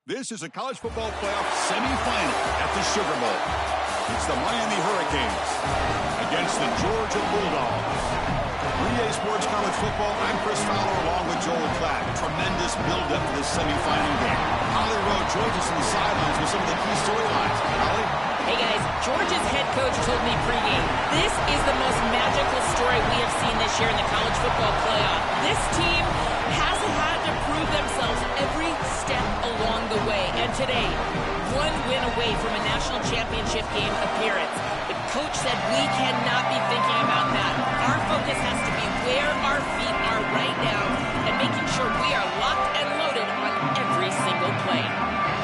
This is a college football playoff semifinal at the Sugar Bowl. It's the Miami Hurricanes against the Georgia Bulldogs. 3A Sports College Football, I'm Chris Fowler along with Joel Klatt. Tremendous build-up to this semifinal game. Holly Rowe joins us on the sidelines with some of the key storylines. Holly? Hey guys, Georgia's head coach told me pregame, this is the most magical story we have seen this year in the college football playoff. This team has had to prove themselves every step along the way. And today, one win away from a national championship game appearance. The coach said we cannot be thinking about that. Our focus has to be where our feet are right now and making sure we are locked and loaded on every single play.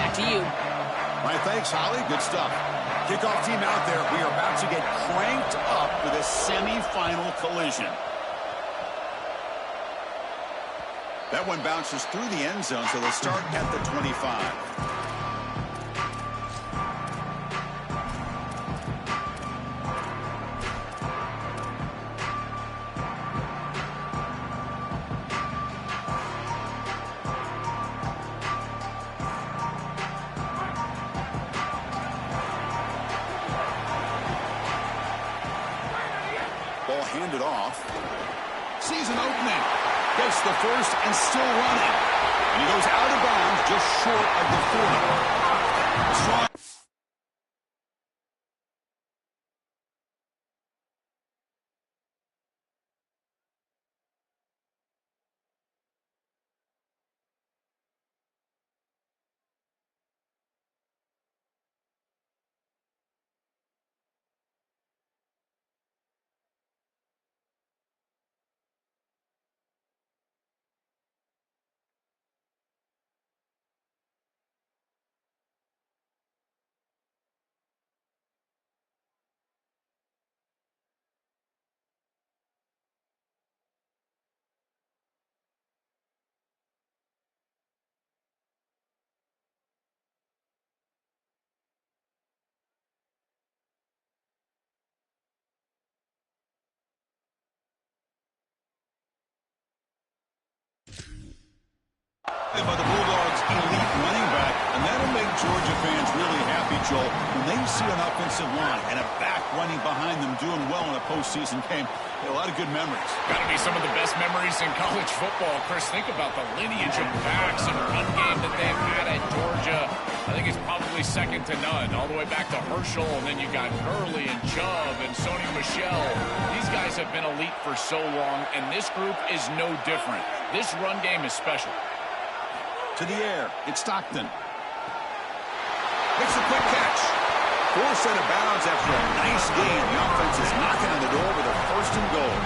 Back to you. All right, thanks, Holly. Good stuff. Kickoff team out there. We are about to get cranked up with a semifinal collision. That one bounces through the end zone, so they'll start at the 25. Ball handed off. Sees an opening. Gets the first and still running. And he goes out of bounds just short of the 40. Strong. By the Bulldogs' elite running back, and that'll make Georgia fans really happy, Joel, when they see an offensive line and a back running behind them doing well in a postseason game. A lot of good memories. Got to be some of the best memories in college football. Chris, think about the lineage of backs and run game that they've had at Georgia. I think it's probably second to none, all the way back to Herschel, and then you got Gurley and Chubb and Sony Michel. These guys have been elite for so long, and this group is no different. This run game is special. To the air, it's Stockton. Makes a quick catch. Forced out of bounds after a nice gain. The offense is knocking on the door with a first and goal.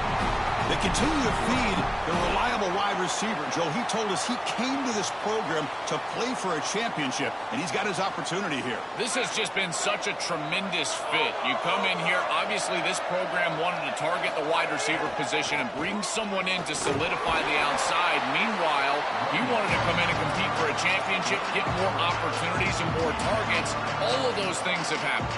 They continue to feed the reliable wide receiver. Joe, he told us he came to this program to play for a championship, and he's got his opportunity here. This has just been such a tremendous fit. You come in here, obviously this program wanted to target the wide receiver position and bring someone in to solidify the outside. Meanwhile, he wanted to come in and compete for a championship, get more opportunities and more targets. All of those things have happened.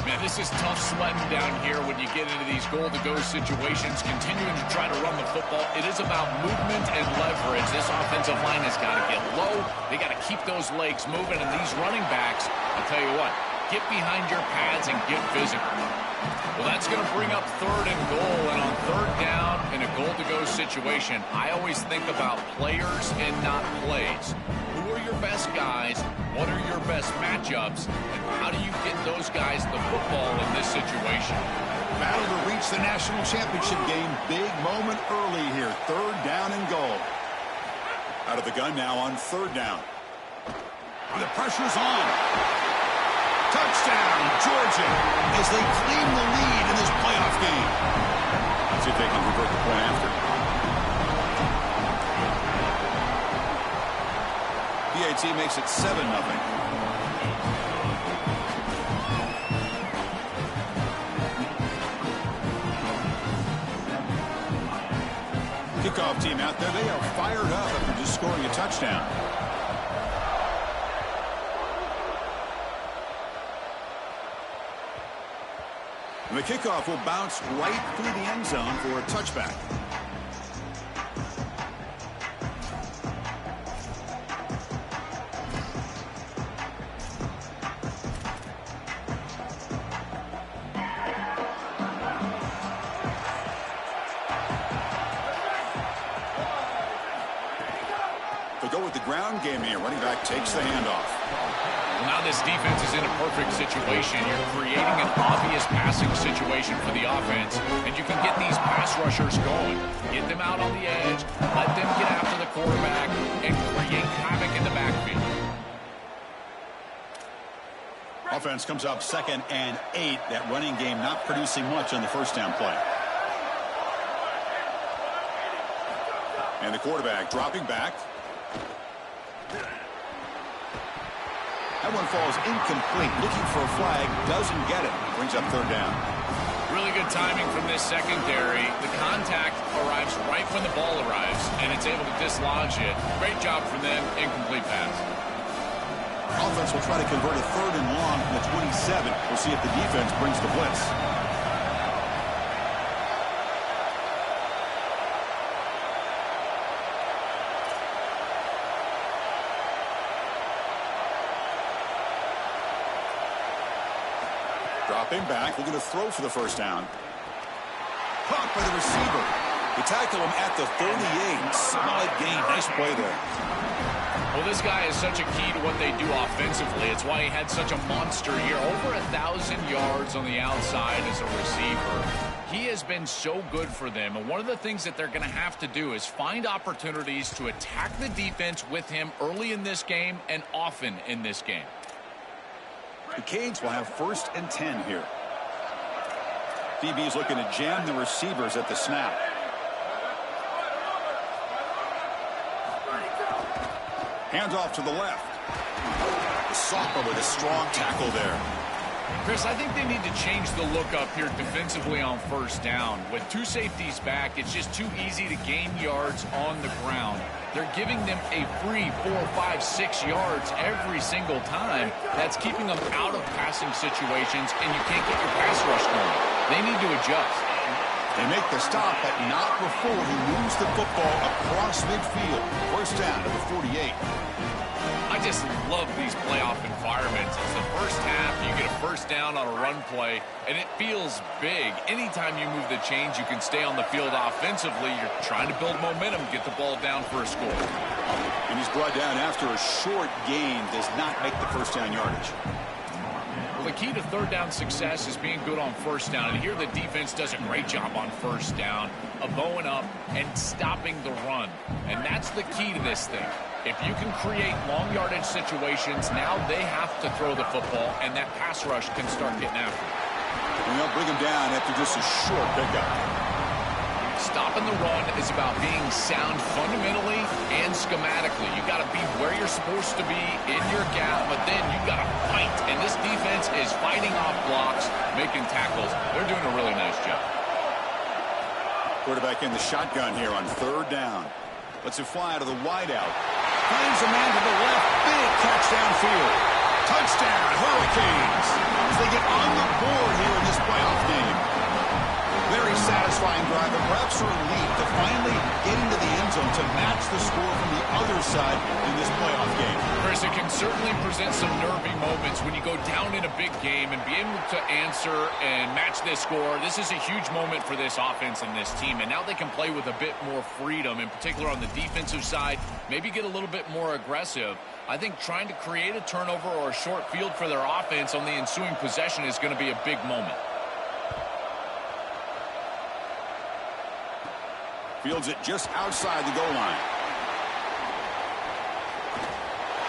Man, this is tough sledding down here when you get into these goal-to-go situations, continuing to try to run the football. It is about movement and leverage. This offensive line has got to get low. They got to keep those legs moving, and these running backs, I'll tell you what, get behind your pads and get physical. Well, that's going to bring up third and goal, and on third down in a goal-to-go situation, I always think about players and not plays. Who are your best guys? What are your best matchups? And how do you get those guys the football in this situation? Battle to reach the national championship game. Big moment early here. Third down and goal. Out of the gun now on third down. The pressure's on. Touchdown, Georgia, as they claim the lead in this playoff game. Let's see if they can convert the point after. PAT makes it 7-0. Kickoff team out there, they are fired up after just scoring a touchdown. And the kickoff will bounce right through the end zone for a touchback. the ground game here. Running back takes the handoff. Well, now this defense is in a perfect situation. You're creating an obvious passing situation for the offense, and you can get these pass rushers going. Get them out on the edge, let them get after the quarterback, and create havoc in the backfield. Offense comes up 2nd and 8. That running game not producing much on the first down play. And the quarterback dropping back. That one falls incomplete. Looking for a flag. Doesn't get it. Brings up 3rd down. Really good timing from this secondary. The contact arrives right when the ball arrives, and it's able to dislodge it. Great job from them. Incomplete pass. Offense will try to convert a 3rd and long from the 27. We'll see if the defense brings the blitz. Dropping back, looking to throw for the first down. Caught by the receiver. They tackle him at the 38. Solid gain. Nice play there. Well, this guy is such a key to what they do offensively. It's why he had such a monster year. Over 1,000 yards on the outside as a receiver. He has been so good for them. And one of the things that they're going to have to do is find opportunities to attack the defense with him early in this game and often in this game. The Canes will have 1st and 10 here. DB is looking to jam the receivers at the snap. Hands off to the left. The Sopper with a strong tackle there. Chris, I think they need to change the look up here defensively on first down. With 2 safeties back, it's just too easy to gain yards on the ground. They're giving them a free 4, 5, 6 yards every single time. That's keeping them out of passing situations, and you can't get your pass rush going. They need to adjust. They make the stop, but not before he moves the football across midfield. First down to the 48. I just love these playoff environments. It's the first half, you get a first down on a run play, and it feels big. Anytime you move the chains, you can stay on the field offensively. You're trying to build momentum, get the ball down for a score. And he's brought down after a short gain. Does not make the first down yardage. Well, the key to 3rd down success is being good on first down. And here the defense does a great job on first down of going up and stopping the run. And that's the key to this thing. If you can create long yardage situations, now they have to throw the football, and that pass rush can start getting after it. And they'll bring him down after just a short pickup. Stopping the run is about being sound fundamentally and schematically. You got to be where you're supposed to be in your gap, but then you got to fight. And this defense is fighting off blocks, making tackles. They're doing a really nice job. Quarterback in the shotgun here on 3rd down. Lets it fly to the wideout. Finds a man to the left. Big catch downfield. Touchdown, Hurricanes. As they get on the board here in this playoff game. Very satisfying drive, but perhaps a relief to finally get into the end zone to match the score from the other side in this playoff game. Chris, it can certainly present some nervy moments when you go down in a big game and be able to answer and match this score. This is a huge moment for this offense and this team, and now they can play with a bit more freedom, in particular on the defensive side, maybe get a little bit more aggressive. I think trying to create a turnover or a short field for their offense on the ensuing possession is going to be a big moment. Fields it just outside the goal line.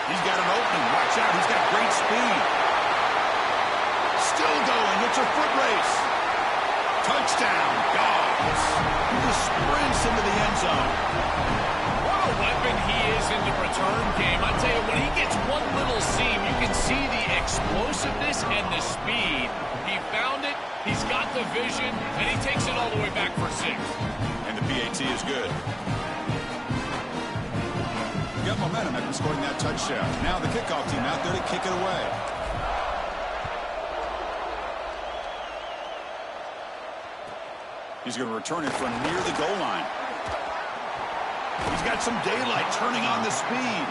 He's got an opening. Watch out. He's got great speed. Still going. It's a foot race. Touchdown, Dogs. He just sprints into the end zone. What a weapon he is in the return game. I tell you, when he gets one little seam, you can see the explosiveness and the speed. He found it. He's got the vision, and he takes it all the way back for 6. And the PAT is good. Got momentum after scoring that touchdown. Now the kickoff team out there to kick it away. He's going to return it from near the goal line. He's got some daylight turning on the speed.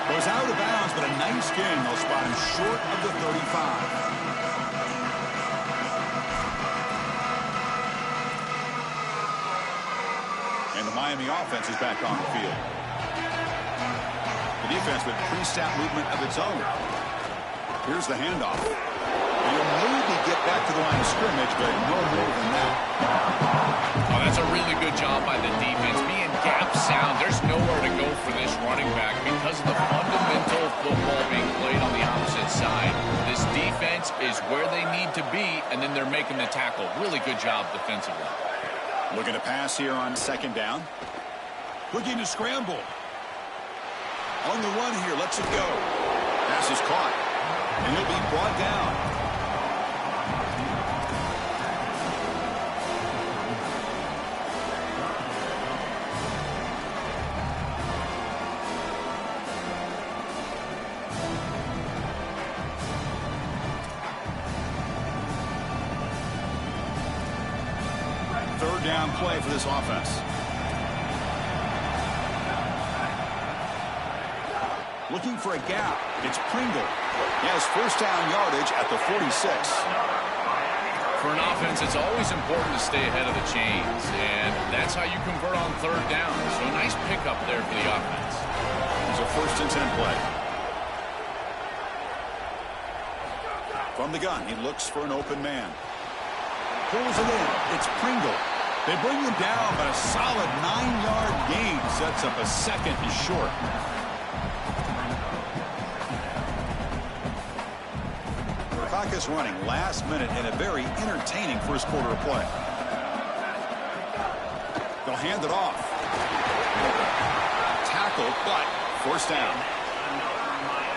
Goes out of bounds, but a nice gain. They'll spot him short of the 35. And the Miami offense is back on the field. The defense with pre-snap movement of its own. Here's the handoff. He'll maybe get back to the line of scrimmage, but no more than that. Oh, that's a really good job by the defense. Being gap sound, there's nowhere to go for this running back because of the fundamental football being played on the opposite side. This defense is where they need to be, and then they're making the tackle. Really good job defensively. Looking to pass here on second down. Looking to scramble. On the run here, lets it go. Pass is caught, and he'll be brought down. Third down play for this offense. Looking for a gap. It's Pringle. He has first down yardage at the 46. For an offense, it's always important to stay ahead of the chains, and that's how you convert on third down. So a nice pickup there for the offense. It's a 1st and 10 play. From the gun, he looks for an open man. Pulls it in. It's Pringle. They bring him down, but a solid 9-yard gain sets up a 2nd and short. Clock is running last minute in a very entertaining first quarter of play. They'll hand it off. Tackle, but first down.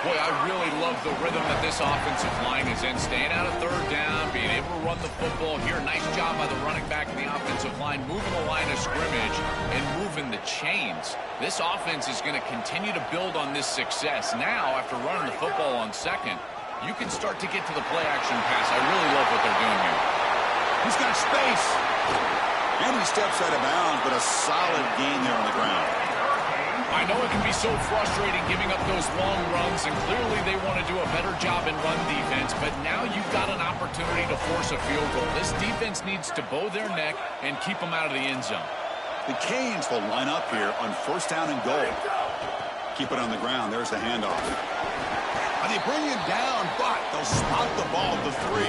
Boy, I really love the rhythm that this offensive line is in. Staying out of third down, being able to run the football here. Nice job by the running back and the offensive line, moving the line of scrimmage and moving the chains. This offense is going to continue to build on this success. Now, after running the football on second, you can start to get to the play-action pass. I really love what they're doing here. He's got space. And he steps out of bounds, but a solid gain there on the ground. I know it can be so frustrating giving up those long runs, and clearly they want to do a better job in run defense, but now you've got an opportunity to force a field goal. This defense needs to bow their neck and keep them out of the end zone. The Canes will line up here on first down and goal. Keep it on the ground. There's the handoff. And they bring him down, but they'll spot the ball at the 3.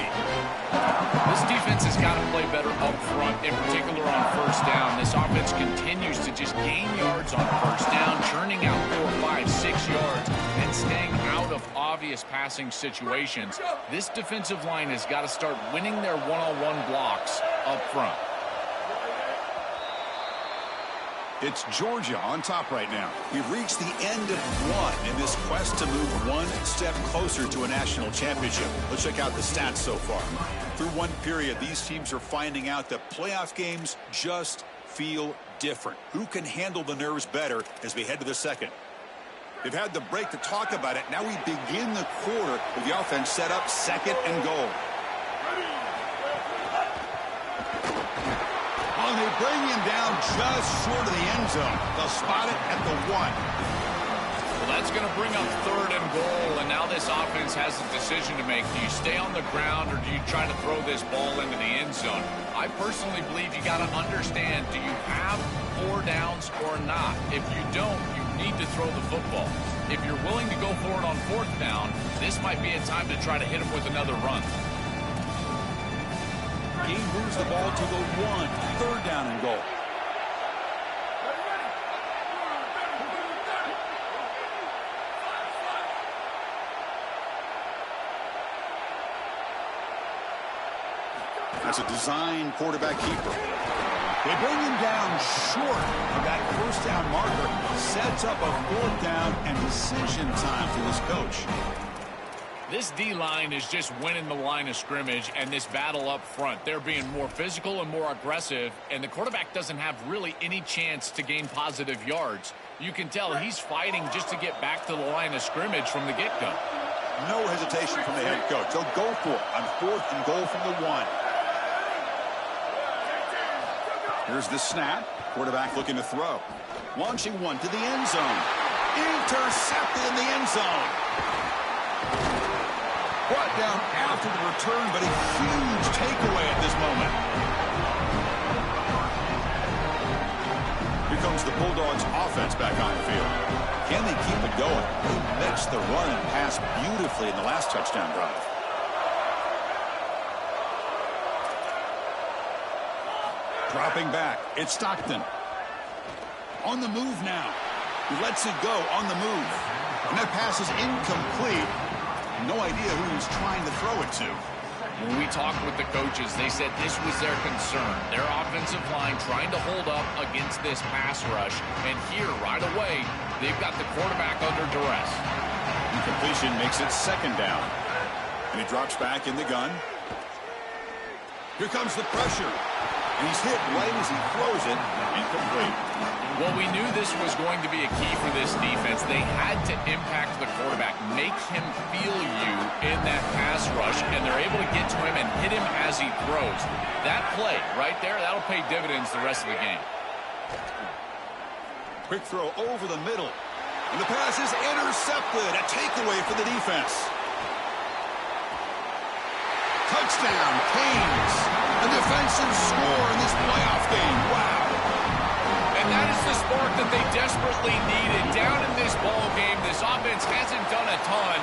This defense has got to play better up front, in particular on first down. This offense continues to just gain yards on first down, churning out 4, 5, 6 yards, and staying out of obvious passing situations. This defensive line has got to start winning their one-on-one blocks up front. It's Georgia on top right now. We've reached the end of one in this quest to move one step closer to a national championship. Let's check out the stats so far. Through one period, these teams are finding out that playoff games just feel different. Who can handle the nerves better as we head to the second? They've had the break to talk about it. Now we begin the quarter with the offense set up, second and goal. Oh, they bring him down just short of the end zone. They'll spot it at the 1. Well, that's going to bring up third and goal, and now this offense has a decision to make. Do you stay on the ground, or do you try to throw this ball into the end zone? I personally believe you got to understand, do you have 4 downs or not? If you don't, you need to throw the football. If you're willing to go for it on 4th down, this might be a time to try to hit him with another run. He moves the ball to the 1. Third down and goal. That's a design quarterback keeper. They bring him down short of that first down marker. Sets up a 4th down and decision time for this coach. This D-line is just winning the line of scrimmage, and this battle up front. They're being more physical and more aggressive, and the quarterback doesn't have really any chance to gain positive yards. You can tell he's fighting just to get back to the line of scrimmage from the get-go. No hesitation from the head coach. They'll go for it on 4th and goal from the 1. Here's the snap. Quarterback looking to throw. Launching one to the end zone. Intercepted in the end zone. Brought down after the return, but a huge takeaway at this moment. Here comes the Bulldogs offense back on the field. Can they keep it going? They mixed the run and pass beautifully in the last touchdown drive. Dropping back, it's Stockton. On the move now. He lets it go on the move. And that pass is incomplete. No idea who he was trying to throw it to. When we talked with the coaches, they said this was their concern. Their offensive line trying to hold up against this pass rush. And here, right away, they've got the quarterback under duress. Incompletion makes it second down. And he drops back in the gun. Here comes the pressure. And he's hit right as he throws it. Incomplete. Well, we knew this was going to be a key for this defense. They had to impact the quarterback, make him feel you in that pass rush, and they're able to get to him and hit him as he throws. That play right there, that'll pay dividends the rest of the game. Quick throw over the middle. And the pass is intercepted. A takeaway for the defense. Touchdown, Canes. A defensive score in this playoff game. Wow. And that is the spark that they desperately needed. Down in this ball game, this offense hasn't done a ton.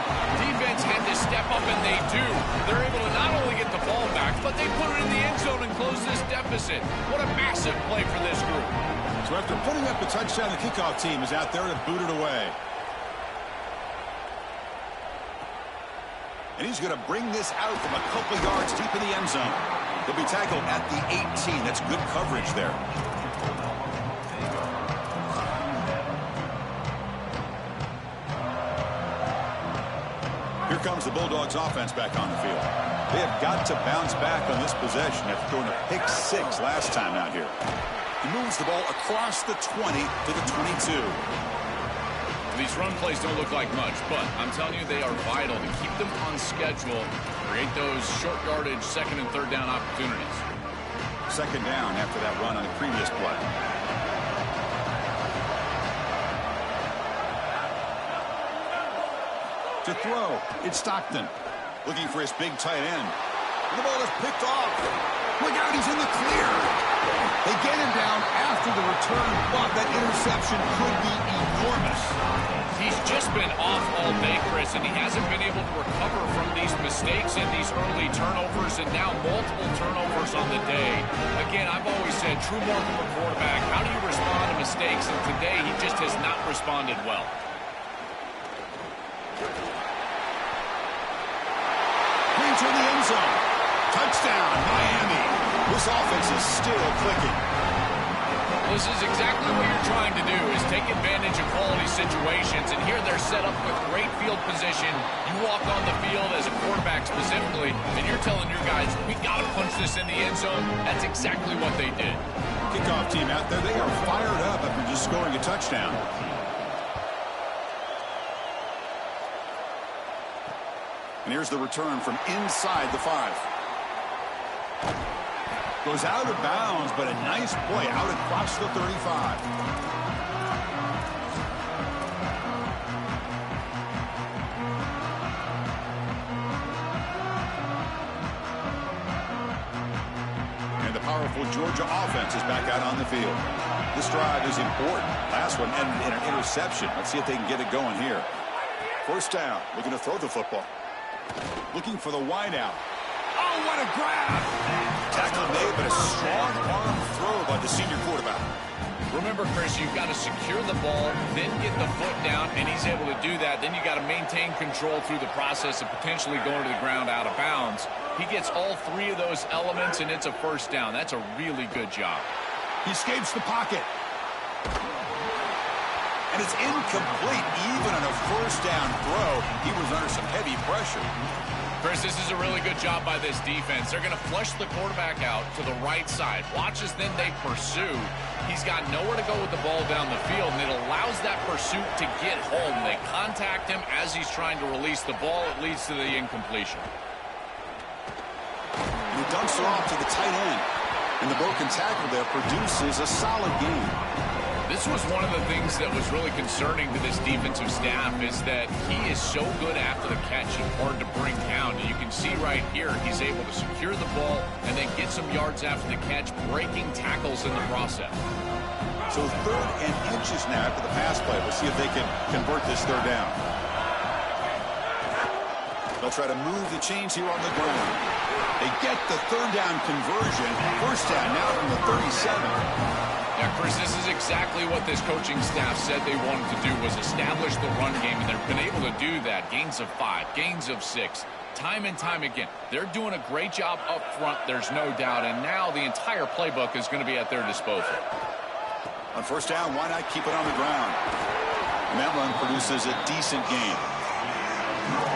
Defense had to step up, and they do. They're able to not only get the ball back, but they put it in the end zone and close this deficit. What a massive play for this group. So after putting up a touchdown, the kickoff team is out there to boot it away. And he's going to bring this out from a couple yards deep in the end zone. He'll be tackled at the 18. That's good coverage there. Here comes the Bulldogs offense back on the field. They have got to bounce back on this possession after throwing a pick six last time out here. He moves the ball across the 20 to the 22. These run plays don't look like much, but I'm telling you they are vital to keep them on schedule, create those short yardage second and third down opportunities. Second down after that run on the previous play. To throw, it's Stockton. Looking for his big tight end. And the ball is picked off. Look out, he's in the clear. They get him down after the return, but that interception could be enormous. He's just been off all day, Chris, and he hasn't been able to recover from these mistakes and these early turnovers, and now multiple turnovers on the day. Again, I've always said, true mark of a quarterback, how do you respond to mistakes? And today, he just has not responded well. To the end zone. Touchdown, Miami. This offense is still clicking. This is exactly what you're trying to do, is take advantage of quality situations. And here they're set up with great field position. You walk on the field as a quarterback specifically, and you're telling your guys, we got to punch this in the end zone. That's exactly what they did. Kickoff team out there, they are fired up after just scoring a touchdown. And here's the return from inside the 5. Goes out of bounds, but a nice play out across the 35. And the powerful Georgia offense is back out on the field. This drive is important. Last one ended in an interception. Let's see if they can get it going here. First down, looking to throw the football. Looking for the wideout. Oh, what a grab! Tackle made, but a strong arm throw by the senior quarterback. Remember, Chris, you've got to secure the ball, then get the foot down, and he's able to do that. Then you've got to maintain control through the process of potentially going to the ground out of bounds. He gets all three of those elements, and it's a first down. That's a really good job. He escapes the pocket. And it's incomplete. Even on a first down throw, he was under some heavy pressure. Chris, this is a really good job by this defense. They're going to flush the quarterback out to the right side. Watch as then they pursue. He's got nowhere to go with the ball down the field, and it allows that pursuit to get home. They contact him as he's trying to release the ball. It leads to the incompletion. And he dumps it off to the tight end. And the broken tackle there produces a solid game. This was one of the things that was really concerning to this defensive staff is that he is so good after the catch and hard to bring down. You can see right here he's able to secure the ball and then get some yards after the catch, breaking tackles in the process. So 3rd and inches now after the pass play. We'll see if they can convert this 3rd down. They'll try to move the chains here on the ground. They get the 3rd down conversion. 1st down now from the 37. Yeah, Chris, this is exactly what this coaching staff said they wanted to do, was establish the run game, and they've been able to do that. Gains of 5, gains of 6, time and time again. They're doing a great job up front, there's no doubt, and now the entire playbook is going to be at their disposal. On 1st down, why not keep it on the ground? And that run produces a decent gain.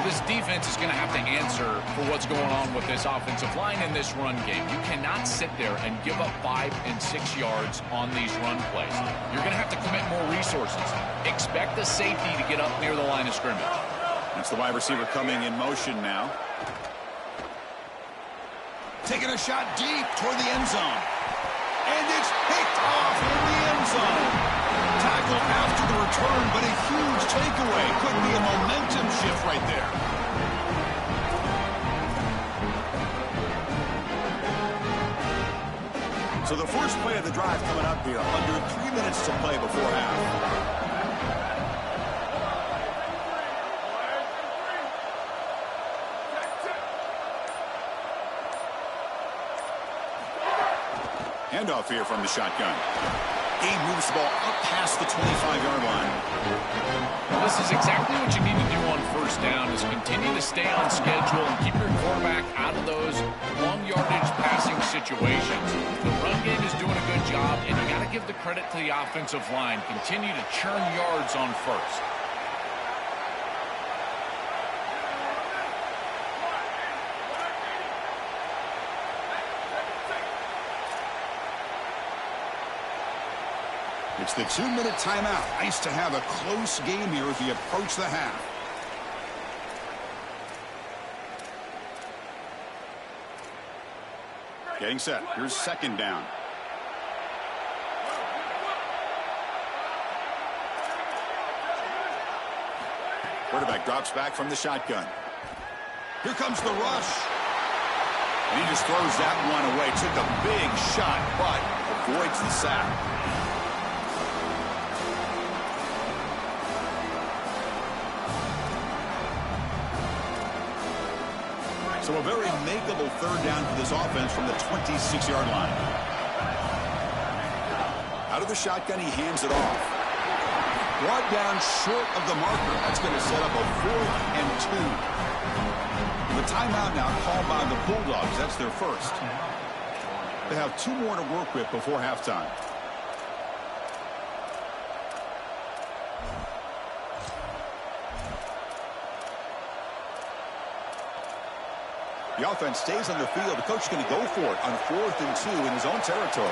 This defense is going to have to answer for what's going on with this offensive line in this run game. You cannot sit there and give up 5 and 6 yards on these run plays. You're going to have to commit more resources. Expect the safety to get up near the line of scrimmage. That's the wide receiver coming in motion now. Taking a shot deep toward the end zone. And it's picked off in the end zone. Tackle after the return, but a huge takeaway. Could be a momentum shift right there. So the first play of the drive coming up here. Under 3 minutes to play before half. Handoff here from the shotgun. Gabe moves the ball up past the 25-yard line. Well, this is exactly what you need to do on 1st down, is continue to stay on schedule and keep your quarterback out of those long yardage passing situations. The run game is doing a good job, and you got to give the credit to the offensive line. Continue to churn yards on 1st. It's the 2-minute timeout. Nice to have a close game here as we approach the half. Getting set. Here's 2nd down. Quarterback drops back from the shotgun. Here comes the rush. And he just throws that one away. Took a big shot, but avoids the sack. So a very makeable 3rd down for this offense from the 26-yard line. Out of the shotgun, he hands it off. Brought down short of the marker. That's going to set up a 4th and 2. The timeout now called by the Bulldogs. That's their first. They have 2 more to work with before halftime. The offense stays on the field. The coach is going to go for it on 4th and 2 in his own territory.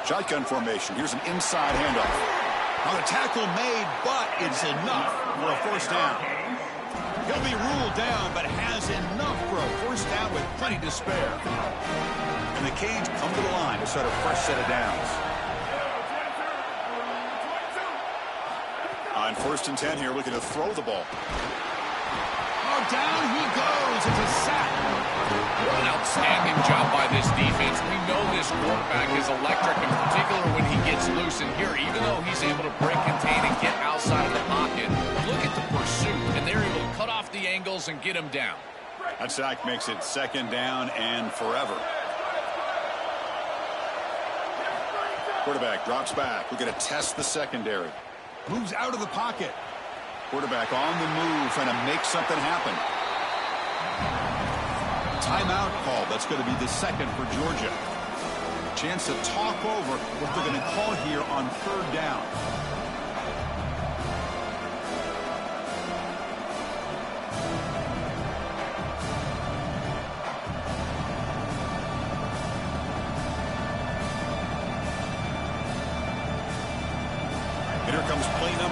Shotgun formation. Here's an inside handoff. Now the tackle made, but it's enough for a 1st down. He'll be ruled down, but has enough for a 1st down with plenty to spare. And the Canes come to the line to start a fresh set of downs. On 1st and 10 here, looking to throw the ball. Oh, down he goes. It's a sack. An outstanding job by this defense. We know this quarterback is electric, in particular when he gets loose. And here, even though he's able to break, contain, and get outside of the pocket, look at the pursuit. And they're able to cut off the angles and get him down. That sack makes it 2nd down and forever. Quarterback drops back. We're going to test the secondary. Moves out of the pocket. Quarterback on the move, trying to make something happen. Timeout call. That's going to be the 2nd for Georgia. Chance to talk over what they're going to call here on 3rd down.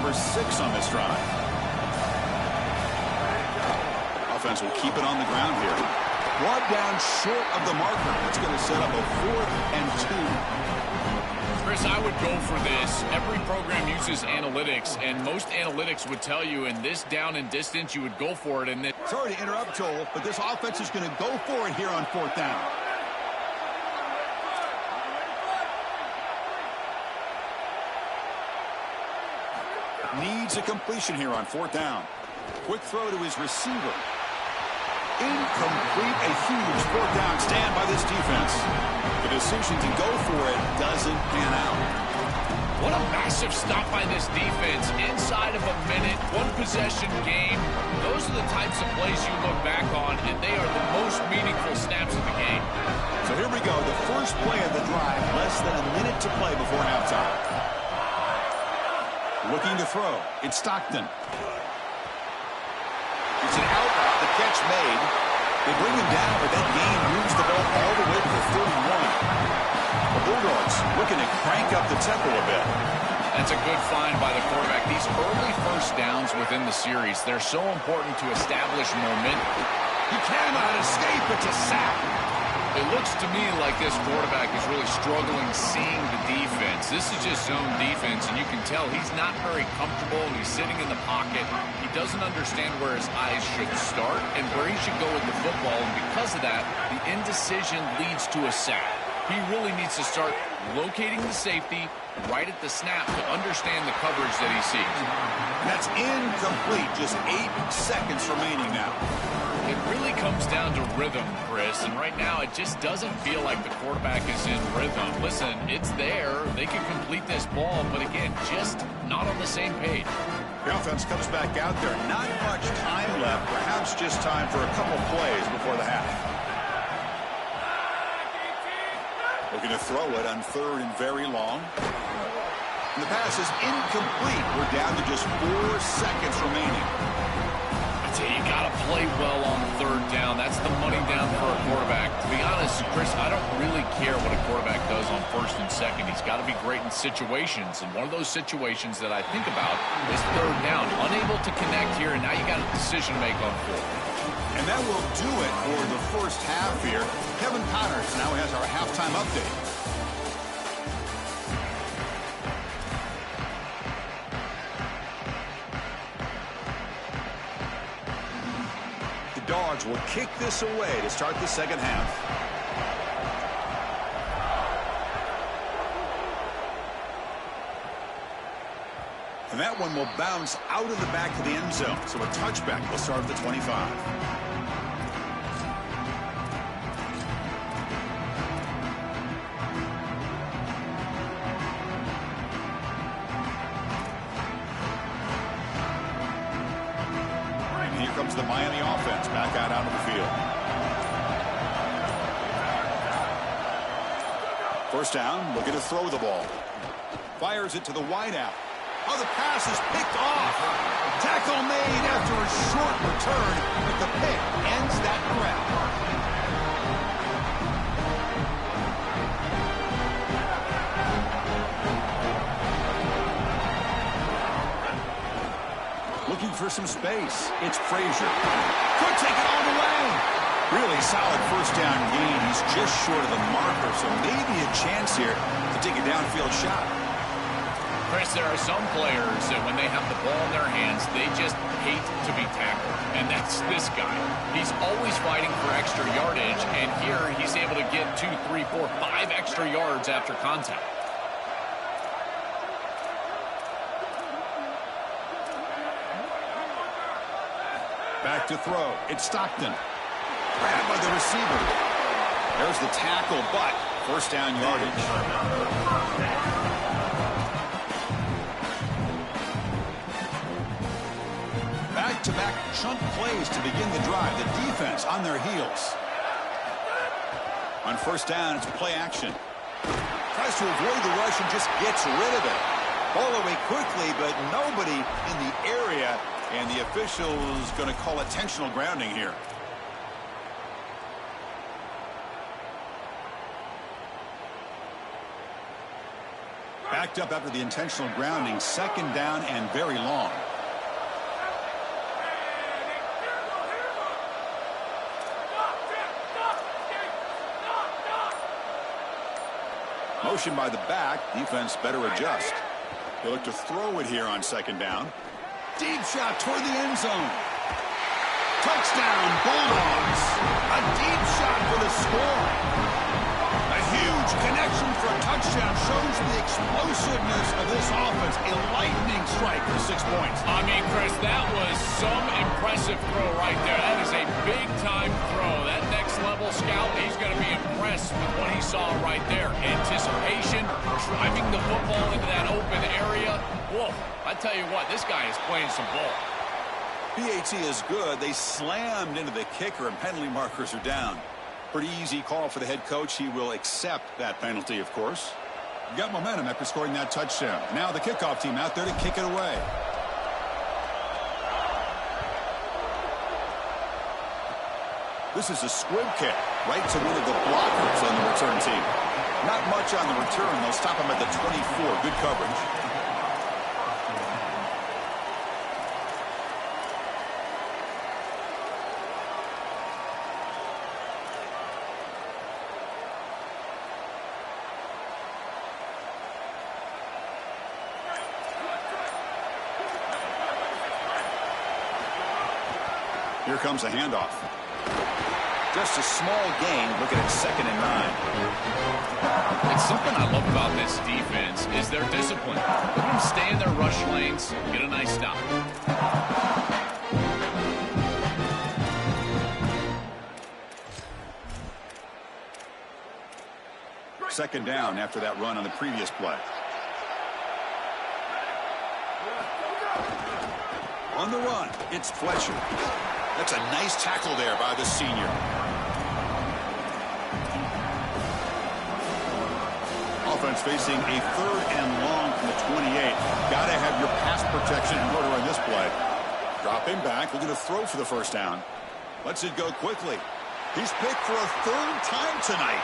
number 6 on this drive. Offense will keep it on the ground here. Brought down short of the marker. That's going to set up a 4th and 2. Chris, I would go for this. Every program uses analytics, and most analytics would tell you in this down and distance, you would go for it. And then, sorry to interrupt, Joel, but this offense is going to go for it here on 4th down. Needs a completion here on 4th down. Quick throw to his receiver. Incomplete. A huge 4th down stand by this defense. The decision to go for it doesn't pan out. What a massive stop by this defense. Inside of a minute, 1 possession game. Those are the types of plays you look back on, and they are the most meaningful snaps of the game. So here we go. The first play of the drive. Less than a minute to play before halftime. Looking to throw. It's Stockton. It's an out route. The catch made. They bring him down, but that gain moves the ball all the way to the 31. The Bulldogs looking to crank up the tempo a bit. That's a good find by the quarterback. These early first downs within the series, they're so important to establish momentum. He cannot escape. It's a sack. It looks to me like this quarterback is really struggling seeing the defense. This is just zone defense, and you can tell he's not very comfortable. He's sitting in the pocket. He doesn't understand where his eyes should start and where he should go with the football, and because of that, the indecision leads to a sack. He really needs to start locating the safety right at the snap to understand the coverage that he sees. That's incomplete. Just 8 seconds remaining now. It really comes down to rhythm, Chris, and right now it just doesn't feel like the quarterback is in rhythm. Listen, it's there. They can complete this ball, but again, just not on the same page. The offense comes back out there. Not much time left. Perhaps just time for a couple plays before the half. Looking to throw it on 3rd and very long. And the pass is incomplete. We're down to just 4 seconds remaining. You got to play well on 3rd down. That's the money down for a quarterback. To be honest, Chris, I don't really care what a quarterback does on 1st and 2nd. He's got to be great in situations, and one of those situations that I think about is 3rd down. Unable to connect here, and now you got a decision to make on 4th. And that will do it for the first half here. Kevin Connors now has our halftime update. Dogs will kick this away to start the second half. And that one will bounce out of the back of the end zone. So a touchback will start at the 25. Comes the Miami offense back out onto the field. First down, looking to throw the ball. Fires it to the wideout. Oh, the pass is picked off. Tackle made after a short return, but the pick ends that round. Looking for some space. It's Frazier. Could take it all the way. Really solid first down gain. He's just short of the marker, so maybe a chance here to take a downfield shot. Chris, there are some players that when they have the ball in their hands, they just hate to be tackled. And that's this guy. He's always fighting for extra yardage, and here he's able to get 2, 3, 4, 5 extra yards after contact. Back to throw. It's Stockton. Grabbed by the receiver. There's the tackle, but first down yardage. Back-to-back chunk plays to begin the drive. The defense on their heels. On first down, it's play action. Tries to avoid the rush and just gets rid of it. Ball away quickly, but nobody in the area. And the official is going to call intentional grounding here. Backed up after the intentional grounding, second down and very long. Motion by the back. Defense better adjust. They look to throw it here on second down. Deep shot toward the end zone. Touchdown, Bulldogs. A deep shot for the score. A huge connection for a touchdown shows the explosiveness of this offense. A lightning strike for 6 points. I mean, Chris, that was some impressive throw right there. That is a big-time throw. That next-level scout, he's going to be impressed with what he saw right there. Anticipation, driving the football into that open area. Whoa, I tell you what, this guy is playing some ball. PAT is good. They slammed into the kicker, and penalty markers are down. Pretty easy call for the head coach. He will accept that penalty, of course. Got momentum after scoring that touchdown. Now the kickoff team out there to kick it away. This is a squib kick right to one of the blockers on the return team. Not much on the return. They'll stop him at the 24. Good coverage. Here comes a handoff. Just a small gain. Looking at 2nd and 9. It's something I love about this defense is their discipline. Let them stay in their rush lanes, get a nice stop. Second down after that run on the previous play. On the run, it's Fletcher. That's a nice tackle there by the senior. Offense facing a 3rd and long from the 28. Got to have your pass protection in order on this play. Dropping back, looking to throw for the first down. Lets it go quickly. He's picked for a 3rd time tonight.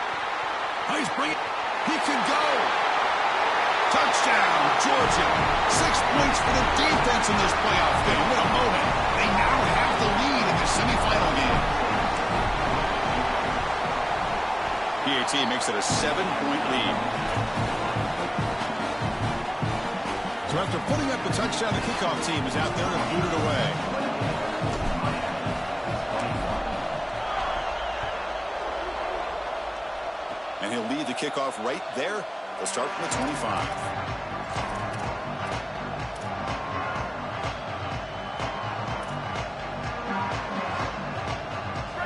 He's bringing. He can go. Touchdown, Georgia. 6 points for the defense in this playoff game. What a moment. They now have the lead in the semifinal game. PAT makes it a 7-point lead. So after putting up the touchdown, the kickoff team is out there to boot it away. And he'll lead the kickoff right there. They'll start from the 25.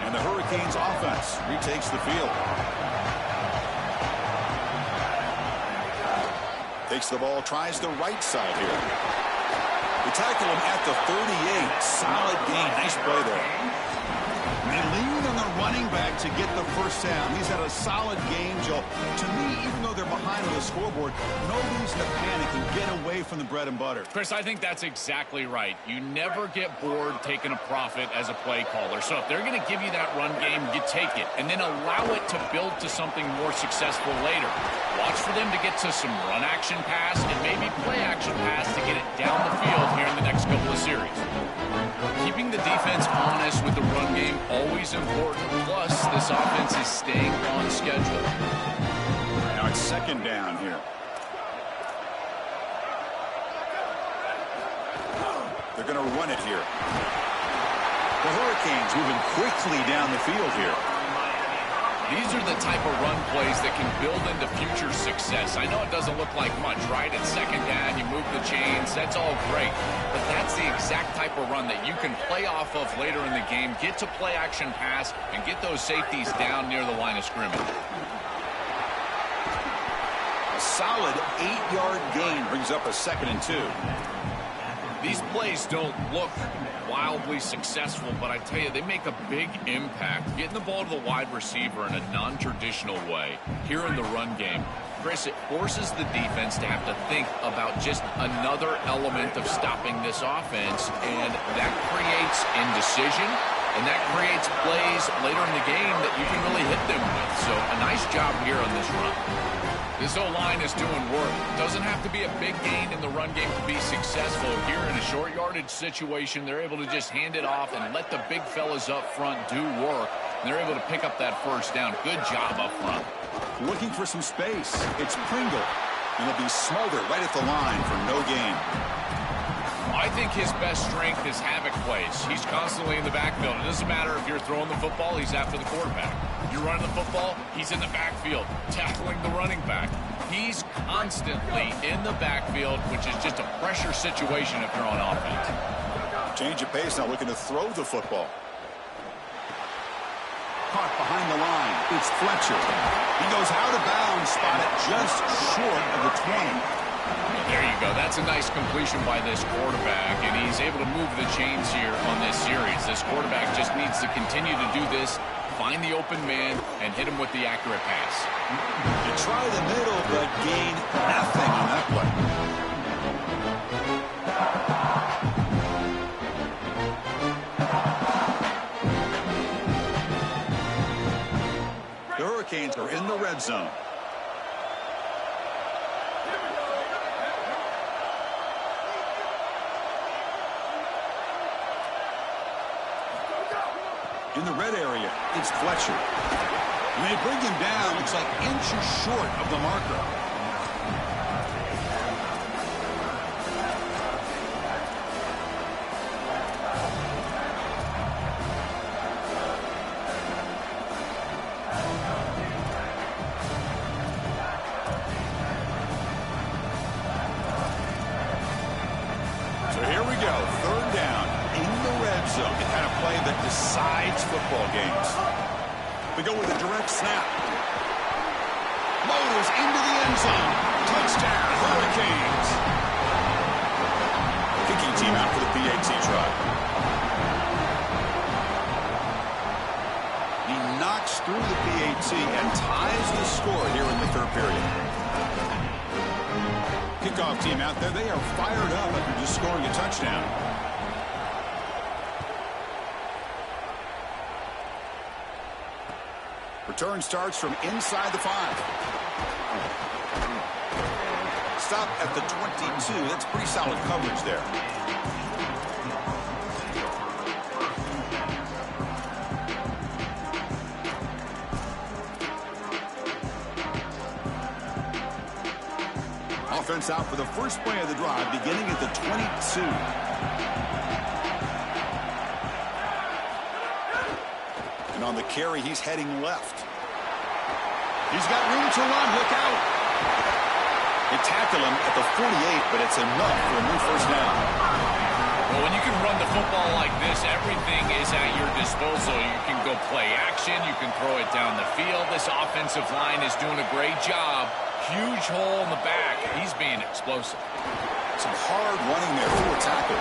And the Hurricanes offense retakes the field. Takes the ball, tries the right side here. They tackle him at the 38. Solid gain. Nice play there. They lean on the running back to get the first down. He's had a solid game, Joe. To me, even though they're behind on the scoreboard, no reason to panic and get away from the bread and butter. Chris, I think that's exactly right. You never get bored taking a profit as a play caller. So if they're going to give you that run game, you take it. And then allow it to build to something more successful later. Watch for them to get to some run action pass and maybe play action pass to get it down the field here in the next couple of series. Keeping the defense honest with the run game, always important. Plus, this offense is staying on schedule. Now it's 2nd down here. They're going to run it here. The Hurricanes moving quickly down the field here. These are the type of run plays that can build into future success. I know it doesn't look like much, right? It's 2nd down, you move the chains, that's all great. But that's the exact type of run that you can play off of later in the game, get to play action pass, and get those safeties down near the line of scrimmage. A solid 8-yard gain brings up a 2nd and 2. These plays don't look wildly successful, but I tell you, they make a big impact. Getting the ball to the wide receiver in a non-traditional way here in the run game. Chris, it forces the defense to have to think about just another element of stopping this offense, and that creates indecision, and that creates plays later in the game that you can really hit them with. So a nice Nice job here on this run. This O-line is doing work. Doesn't have to be a big gain in the run game to be successful. Here in a short yardage situation, they're able to just hand it off and let the big fellas up front do work. And they're able to pick up that first down. Good job up front. Looking for some space. It's Pringle. And it'll be smothered right at the line for no gain. I think his best strength is havoc plays. He's constantly in the backfield. It doesn't matter if you're throwing the football, he's after the quarterback. If you're running the football, he's in the backfield, tackling the running back. He's constantly in the backfield, which is just a pressure situation if you're on offense. Change of pace now, looking to throw the football. Caught behind the line. It's Fletcher. He goes out of bounds, spotted just short of the 20. There you go. That's a nice completion by this quarterback, and he's able to move the chains here on this series. This quarterback just needs to continue to do this, find the open man, and hit him with the accurate pass. You try the middle, but gain nothing on that play. The Hurricanes are in the red zone. In the red area, it's Fletcher. And they bring him down. Looks like inches short of the marker. So here we go. Third down in the red zone. The kind of play that decides football games. We go with a direct snap. Motors into the end zone. Touchdown, Hurricanes. Kicking team out for the PAT try. He knocks through the PAT and ties the score here in the third period. Kickoff team out there. They are fired up after just scoring a touchdown. Return starts from inside the 5. Stop at the 22. That's pretty solid coverage there. Offense out for the first play of the drive, beginning at the 22. And on the carry, he's heading left. He's got room to run. Look out. They tackle him at the 48, but it's enough for a new first down. Well, when you can run the football like this, everything is at your disposal. You can go play action. You can throw it down the field. This offensive line is doing a great job. Huge hole in the back. He's being explosive. Some hard running there through a tackle.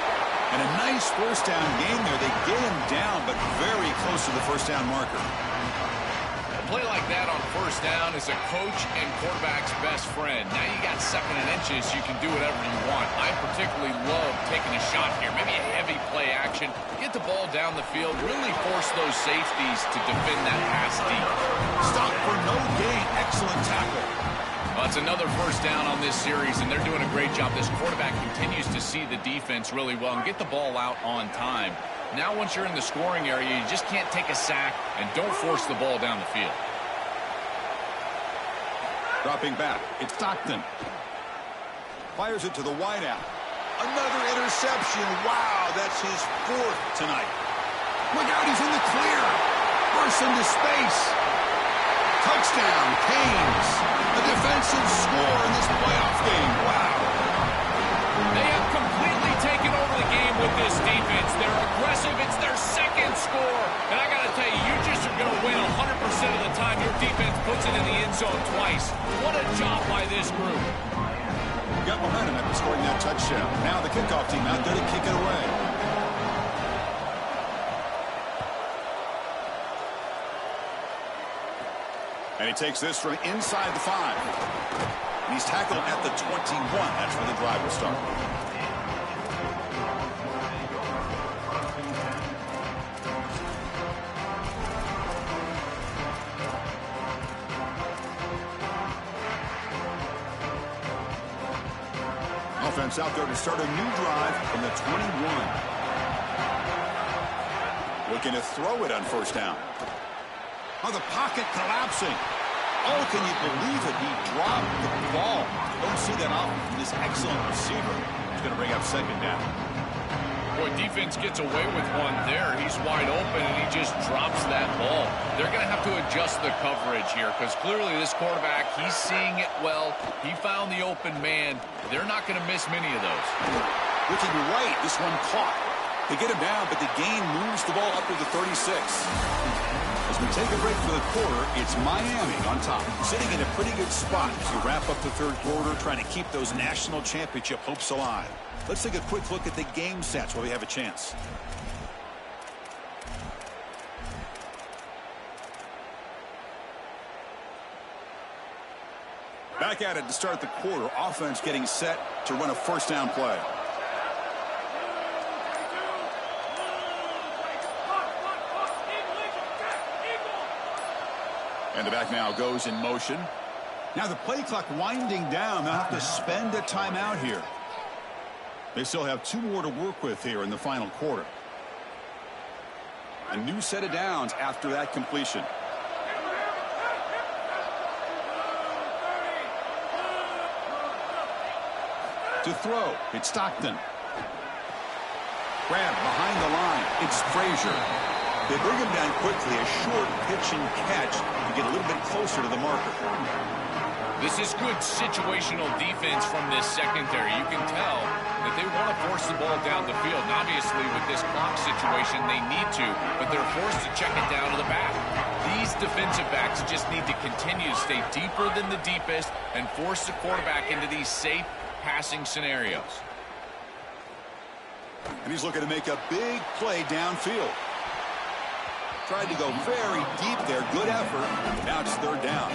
And a nice first down gain there. They get him down, but very close to the first down marker. A play like that on first down is a coach and quarterback's best friend. Now you got second and inches. You can do whatever you want. I particularly love taking a shot here. Maybe a heavy play action. Get the ball down the field. Really force those safeties to defend that pass deep. Stop for no gain. Excellent tackle. Well, it's another first down on this series, and they're doing a great job. This quarterback continues to see the defense really well and get the ball out on time. Now, once you're in the scoring area, you just can't take a sack and don't force the ball down the field. Dropping back, it's Stockton. Fires it to the wideout. Another interception. Wow, that's his 4th tonight. Look out, he's in the clear. Bursts into space. Touchdown, Canes. A defensive score in this playoff game. Wow. They have completely taken over the game with this defense. They're aggressive. It's their 2nd score. And I got to tell you, you just are going to win 100% of the time your defense puts it in the end zone twice. What a job by this group. Got momentum after scoring that touchdown. Now the kickoff team out there to kick it away. And he takes this from inside the 5. And he's tackled at the 21. That's where the drive will start. offense out there to start a new drive from the 21. Looking to throw it on first down. Oh, the pocket collapsing. Oh, can you believe it? He dropped the ball. Don't see that often from this excellent receiver. He's going to bring up second down. Boy, defense gets away with one there. He's wide open, and he just drops that ball. They're going to have to adjust the coverage here because clearly this quarterback, he's seeing it well. He found the open man. They're not going to miss many of those. Looking right, this one caught. They get him down, but the gain moves the ball up to the 36. As we take a break for the quarter, it's Miami on top, sitting in a pretty good spot as you wrap up the third quarter, trying to keep those national championship hopes alive. Let's take a quick look at the game stats while we have a chance. Back at it to start the quarter. Offense getting set to run a first down play. And the back now goes in motion. Now the play clock winding down. They'll have to spend a timeout here. They still have 2 more to work with here in the final quarter. A new set of downs after that completion. To throw, it's Stockton. Grab behind the line, it's Frazier. They bring him down quickly, a short pitch and catch to get a little bit closer to the marker. This is good situational defense from this secondary. You can tell that they want to force the ball down the field. And obviously, with this clock situation, they need to, but they're forced to check it down to the back. These defensive backs just need to continue to stay deeper than the deepest and force the quarterback into these safe passing scenarios. And he's looking to make a big play downfield. Tried to go very deep there. Good effort. Now it's third down.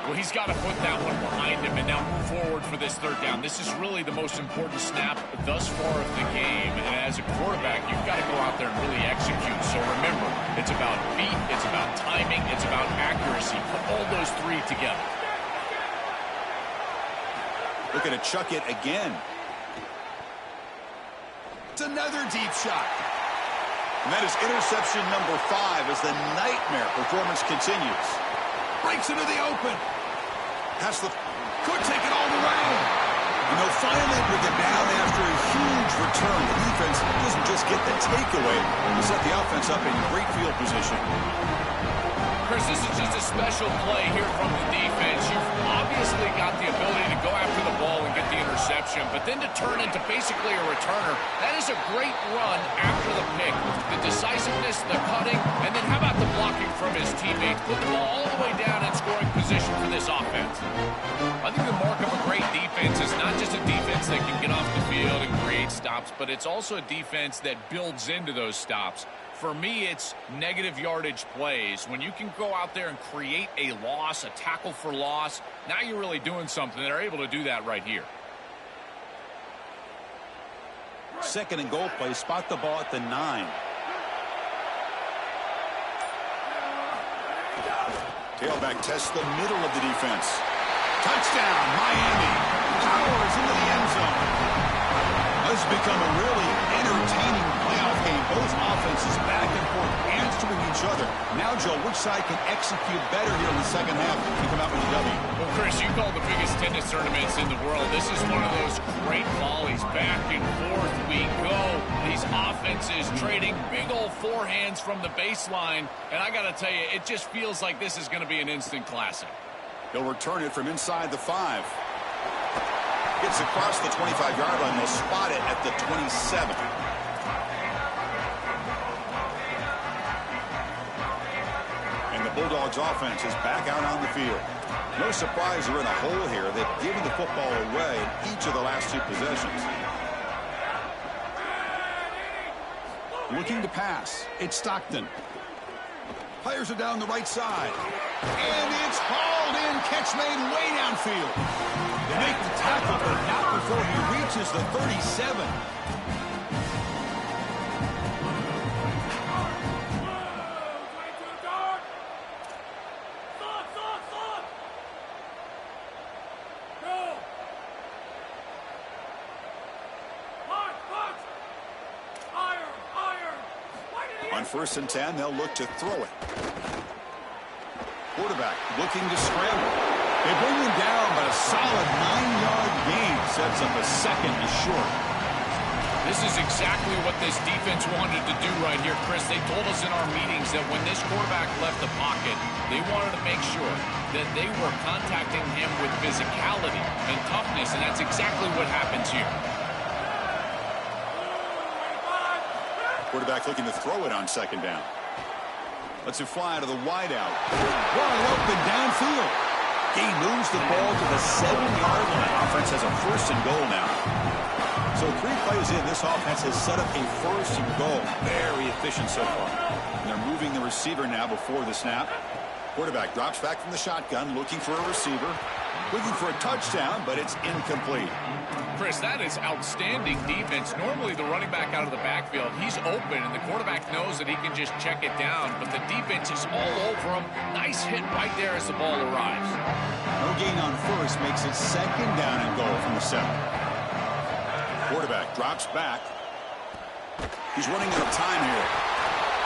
Well, he's got to put that one behind him and now move forward for this third down. This is really the most important snap thus far of the game. And as a quarterback, you've got to go out there and really execute. So remember, it's about feet, it's about timing, it's about accuracy. Put all those 3 together. Looking to chuck it again. It's another deep shot. And that is interception number 5 as the nightmare performance continues. Breaks into the open. Could take it all the way. And they'll finally bring it down after a huge return. The defense doesn't just get the takeaway to set the offense up in great field position. Chris, this is just a special play here from the defense. You've obviously got the ability to go after the ball and get the interception, but then to turn into basically a returner, that is a great run after the pick. The decisiveness, the cutting, and then how about the blocking from his teammates? Put the ball all the way down in scoring position for this offense. I think the mark of a great defense is not just a defense that can get off the field and create stops, but it's also a defense that builds into those stops. For me, it's negative yardage plays. When you can go out there and create a loss, a tackle for loss, now you're really doing something. They're able to do that right here. Second and goal play. Spot the ball at the 9. Tailback tests the middle of the defense. Touchdown, Miami. Powers into the end zone. This has become a really entertaining playoff game. Both offenses back and forth, answering each other. Now, Joe, which side can execute better here in the second half and come out with a W? Well, Chris, you call the biggest tennis tournaments in the world. This is one of those great volleys. Back and forth we go. These offenses trading big old forehands from the baseline. And I got to tell you, it just feels like this is going to be an instant classic. He'll return it from inside the 5. Gets across the 25-yard line. They'll spot it at the 27. And the Bulldogs offense is back out on the field. No surprise they're in a hole here. They've given the football away in each of the last 2 possessions. Looking to pass. It's Stockton. Players are down the right side. And it's hauled in. Catch made way downfield. They make the tackle, but not before he reaches the 37. On 1st and 10, they'll look to throw it. Quarterback looking to scramble. They bring him down, but a solid 9-yard gain sets up a second to short. This is exactly what this defense wanted to do right here, Chris. They told us in our meetings that when this quarterback left the pocket, they wanted to make sure that they were contacting him with physicality and toughness, and that's exactly what happens here. Quarterback looking to throw it on 2nd down. Lets it fly to the wideout. Wide open downfield. He moves the ball to the 7-yard line. Offense has a 1st and goal now. So 3 plays in, this offense has set up a 1st and goal. Very efficient so far. And they're moving the receiver now before the snap. Quarterback drops back from the shotgun, looking for a receiver. Looking for a touchdown, but it's incomplete. Chris, that is outstanding defense. Normally the running back out of the backfield, he's open, and the quarterback knows that he can just check it down. But the defense is all over him. Nice hit right there as the ball arrives. No gain on 1st makes it 2nd down and goal from the 7. Quarterback drops back. He's running out of time here.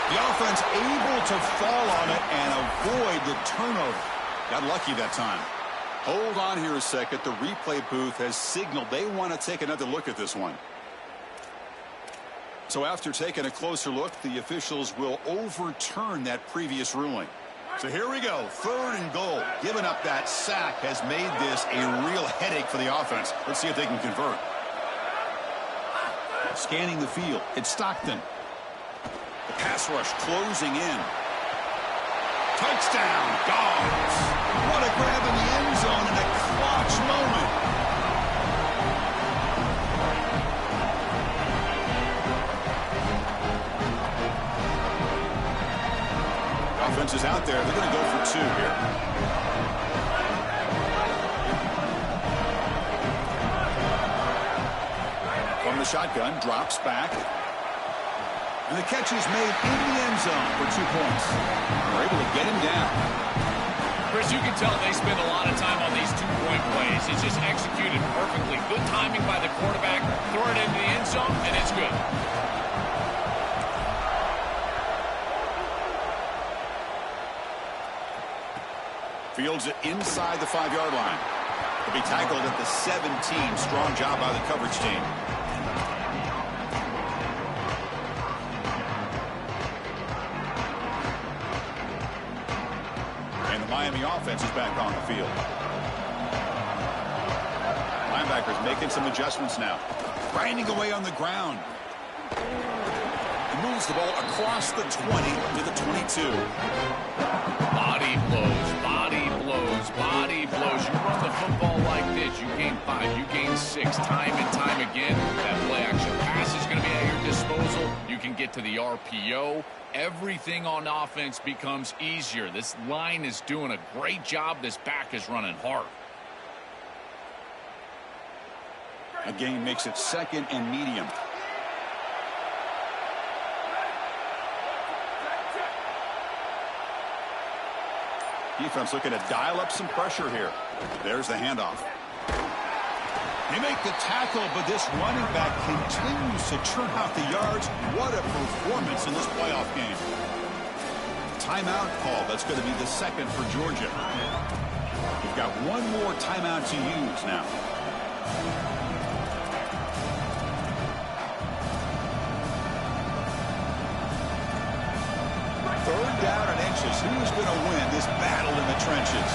The offense able to fall on it and avoid the turnover. Got lucky that time. Hold on here a second. The replay booth has signaled they want to take another look at this one. So after taking a closer look, the officials will overturn that previous ruling. So here we go. 3rd and goal. Giving up that sack has made this a real headache for the offense. Let's see if they can convert. Scanning the field. It's Stockton. The pass rush closing in. Touchdown, Dogs. What a grab in the end zone in a clutch moment. Offense is out there. They're going to go for 2 here. From the shotgun, drops back. And the catch is made in the end zone for 2 points. They're able to get him down. Chris, you can tell they spend a lot of time on these 2-point plays. It's just executed perfectly. Good timing by the quarterback. Throw it into the end zone, and it's good. Fields it inside the 5-yard line. He'll be tackled at the 17. Strong job by the coverage team. Miami offense is back on the field. Linebackers making some adjustments now. Grinding away on the ground. He moves the ball across the 20 to the 22. Body blows, body blows, body blows. You run the football like this, you gain 5, you gain 6, time and time again. That play action pass is going to be at your disposal. You can get to the RPO. Everything on offense becomes easier. This line is doing a great job. This back is running hard. A gain makes it 2nd and medium. Defense looking to dial up some pressure here. There's the handoff. They make the tackle, but this running back continues to churn out the yards. What a performance in this playoff game. Timeout call. That's going to be the 2nd for Georgia. We've got 1 more timeout to use now. Third down and inches. Who's going to win this battle in the trenches?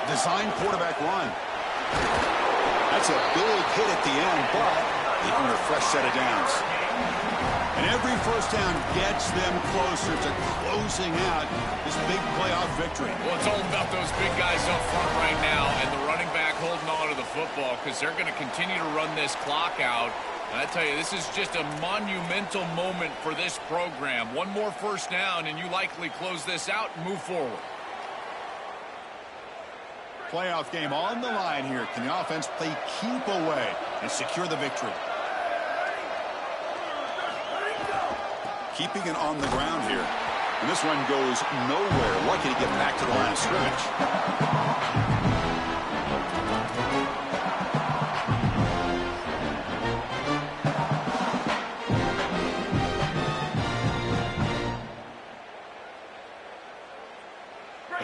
Design quarterback run. That's a big hit at the end, but they earn a fresh set of downs. And every 1st down gets them closer to closing out this big playoff victory. Well, it's all about those big guys up front right now and the running back holding on to the football because they're going to continue to run this clock out. And I tell you, this is just a monumental moment for this program. 1 more 1st down, and you likely close this out and move forward. Playoff game on the line here. Can the offense play keep away and secure the victory? Keeping it on the ground here. And this run goes nowhere. Lucky to get back to the line of scrimmage.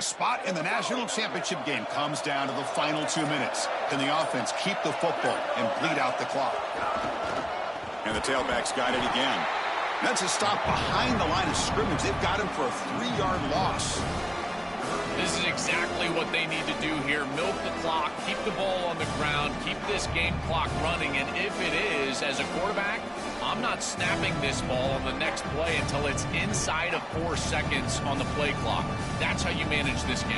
A spot in the national championship game comes down to the final 2 minutes. Can the offense keep the football and bleed out the clock? And the tailback's got it again. That's a stop behind the line of scrimmage. They've got him for a 3-yard loss. This is exactly what they need to do here. Milk the clock, keep the ball on the ground, keep this game clock running. And if it is, as a quarterback, I'm not snapping this ball on the next play until it's inside of 4 seconds on the play clock. That's how you manage this game.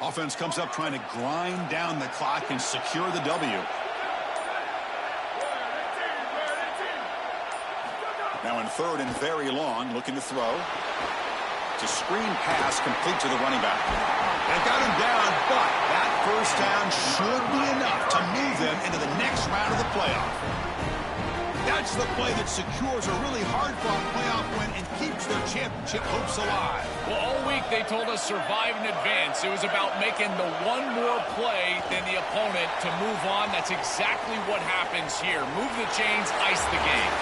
Offense comes up trying to grind down the clock and secure the W. Now in 3rd and very long, looking to throw. It's a screen pass complete to the running back. They got him down, but that first down should be enough to move them into the next round of the playoff. That's the play that secures a really hard-fought playoff win and keeps their championship hopes alive. Well, all week they told us survive and advance. It was about making the one more play than the opponent to move on. That's exactly what happens here. Move the chains, ice the game.